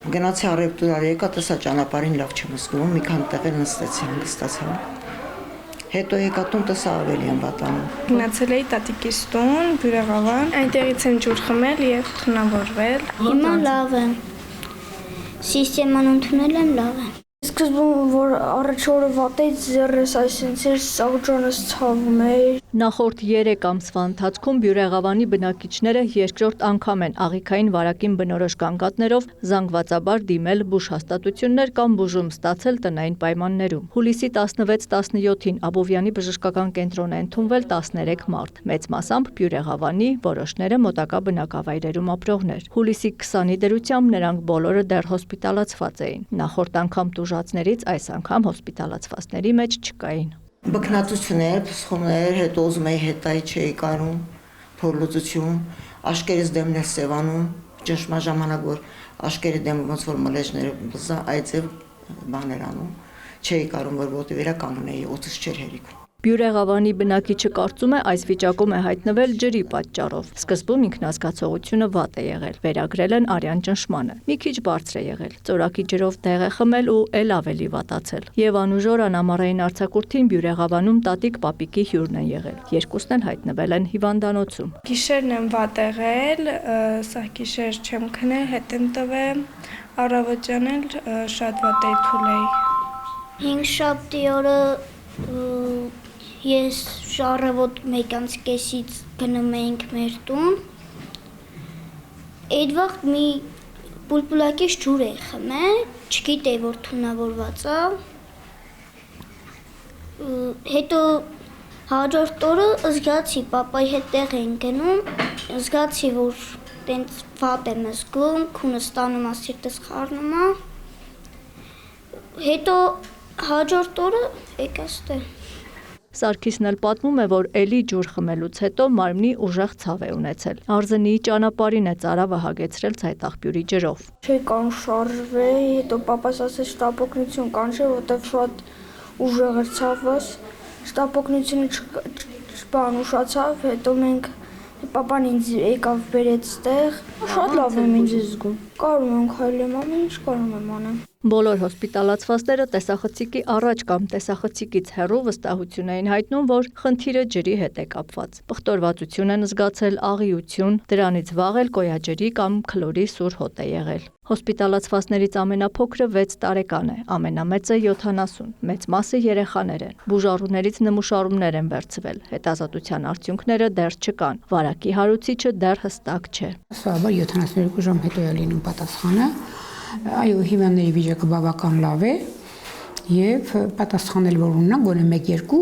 Գնացի առևտուրար եկա, տեսա ճանապարհին լավ չեմ զգում, մի քանի տեղ նստեցի, հանգստացա։ Հետո եկա տուն, տեսա ավելի եմ վատանում։ Գնացել էի տատիկիս տուն, Բյուրեղավան, այնտեղից եմ ջուր խմել եւ թունավորվել։ Հիմա լավ եմ։ Սիստեման ընդունել եմ, լավ եմ։ Սկզբում որ առաջ օրը վատ էի ձեռս, այսինքն սաղջանս ցավում է։ Նախորդ 3 ամսվա ընթացքում Բյուրեղավանի բնակիչները երկրորդ անգամ են աղիքային վարակին բնորոշ գանգատներով զանգվածաբար դիմել բուժհաստատություններ կամ բուժում ստացել տնային պայմաններում։ Հուլիսի 16-17-ին Աբովյանի բժշկական կենտրոն է ընդունվել 13 մարդ, մեծ մասամբ Բյուրեղավանի, որոշները մոտակա բնակավայրերում ապրողներ։ Հուլիսի 20-ի դրությամբ նրանք բոլորը դեռ հոսպիտալացված էին։ Նախորդ անգամ տուժածներից այս անգամ հոսպիտալացվածների մեջ չկային։ Բքնածություններ, փսխումներ, հետո ուզում էի հետայի չէի կարում, փորլուծություն, աշկերից դեմն էր սևանում, ճնշման ժամանակ որ աշկերի դեմ ոնց որ մլեջները այծև բաներ անում, չէի կարում որ ոտի վրա կանգնեի, օծս չէր հերիքում։ Բյուրեղավանի բնակիչը կարծում է այս վիճակում է հայտնվել ջրի պատճառով։ Սկզբում ինքնազգացողությունը վատ է եղել, վերագրել են արյան ճնշմանը։ Մի քիչ բարձր է եղել, ծորակի ջրով դեղ է խմել ու էլ ավելի վատացել։ Եվ անուժոր անամառային արձակուրդին Բյուրեղավանում տատիկ պապիկի հյուրն են եղել։ Երկուսն էլ հայտնվել են հիվանդանոցում։ Գիշերն եմ վատ եղել, սա գիշեր չեմ քնել, հետ եմ տվել, առավոտյան էլ շատ վատ էի թուլ էի։ 5 շաբթի օրը ես առավոտ 1:30-ից գնում էինք մեր տուն։ Այդ վաղ մի պուլպուլակից ջուր էի խմել, չգիտեի որ թունավորված է։ Հետո հաջորդ օրը զգացի, պապայի հետ տեղ էին գնում, զգացի որ տենց վատ եմ զգում, քունը ստանում է, սիրտս խառնում է։ Հետո հաջորդ օրը եկա ստե։ Սարգիսն էլ պատմում է, որ էլի ջուր խմելուց հետո մարմնի ուժեղ ցավ է ունեցել։ Արզնիի ճանապարհին է ծարավը հագեցրել ցայտաղբյուրի ջրով։ Չէի կարող շարժվել, հետո պապաս ասեց շտապօգնություն կանչել, որտեղ շատ ուժեղ էր ցավս։ Շտապօգնությունը ուշացավ, հետո մենք պապան ինձ եկավ բերեց տեղ։ Շատ լավ եմ ինձ զգում։ Կարում եմ քայլեմ, ամեն ինչ կարում եմ անեմ։ Բոլոր հոսպիտալացվածները տեսախցիկի առաջ կամ տեսախցիկից հեռու վստահություն էին հայտնում, որ խնդիրը ջրի հետ է կապված։ Պղտորվածություն են զգացել, աղիություն, դրանից վաղ էլ կոյաջրի կամ քլորի սուր հոտ է եղել։ Հոսպիտալացվածներից ամենափոքրը 6 տարեկան է, ամենամեծը 70, մեծ մասը երեխաներ են։ Բուժառուներից նմուշարումներ են վերցվել, հետազոտության արդյունքները դեռ չկան, վարակի հարուցիչը դեռ հստակ չէ։ Սովորաբար 72 ժամ հետո է լինում պատասխանը։ Այո, հիվանդների վիճակը բավական լավ է եւ պատասխանել որ ունենան գոնե 1-2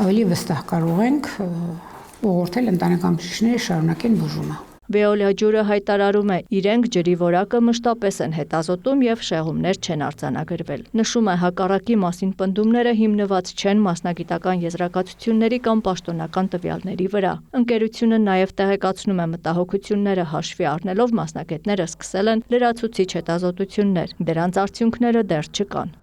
ավելի վստահ կարող ենք ուղղորդել ընտանեկան բժիշկները շարունակեն բուժումը։ Վեոլիա ջուրը հայտարարում է, իրենք ջրի որակը մշտապես են հետազոտում եւ շեղումներ չեն արձանագրվել։ Նշում է, հակառակի մասին պնդումները հիմնված չեն մասնագիտական եզրակացությունների կամ պաշտոնական տվյալների վրա։ Ընկերությունը նաեւ տեղեկացնում է մտահոգությունները հաշվի առնելով մասնագետները սկսել են լրացուցիչ հետազոտություններ։ Դրանց արդյունքները դեռ չկան։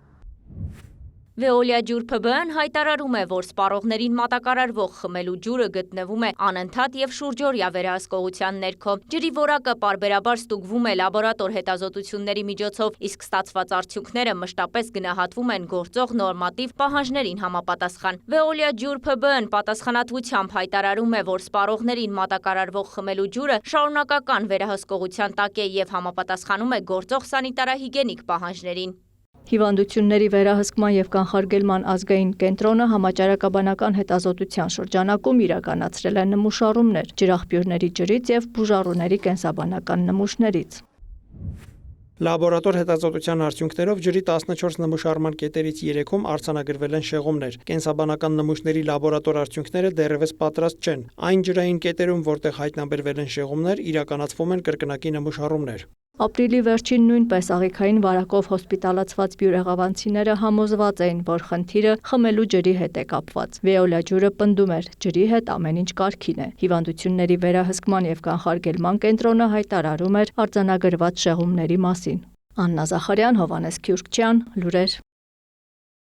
Վեոլիա ջուր ՓԲ-ն հայտարարում է, որ սպառողներին մատակարարվող խմելու ջուրը գտնվում է անընդհատ եւ շուրջօրյա վերահսկողության ներքո։ Ջրի որակը պարբերաբար ստուգվում է լաբորատոր հետազոտությունների միջոցով, իսկ ստացված արդյունքները մշտապես գնահատվում են գործող նորմատիվ պահանջներին համապատասխան։ Վեոլիա ջուր ՓԲ-ն պատասխանատվությամբ հայտարարում է, որ սպառողներին մատակարարվող խմելու ջուրը շարունակական վերահսկողության տակ է եւ համապատասխանում է գործող սանիտարահիգենիկ պահանջներին։ Հիվանդությունների վերահսկման եւ կանխարգելման ազգային կենտրոնը համաճարակաբանական հետազոտության շրջանակում իրականացրել է նմուշառումներ ջրաղբյուրների ջրից եւ բուժառուների կենսաբանական նմուշներից։ Լաբորատոր հետազոտության արդյունքներով ջրի 14 նմուշարման կետերից 3-ում արձանագրվել են շեղումներ։ Կենսաբանական նմուշների լաբորատոր արդյունքները դեռևս պատրաստ չեն։ Այն ջրային կետերում, որտեղ հայտնաբերվել են շեղումներ, իրականացվում են կրկնակի նմուշառումներ։ Ապրիլի վերջին նույնպես աղիքային վարակով հոսպիտալացված բյուրեղավանցիները համոզված էին, որ խնդիրը խմելու ջրի հետ է կապված։ Վեոլիա ջուրը պնդում էր, ջրի հետ ամեն ինչ կարգին է։ Հիվանդությունների վերահսկման եւ կանխարգելման կենտրոնը հայտարարում էր արձանագրված շեղումների մասին։ Աննա Զախարյան, Հովհաննես Քյուրքչյան, լուրեր։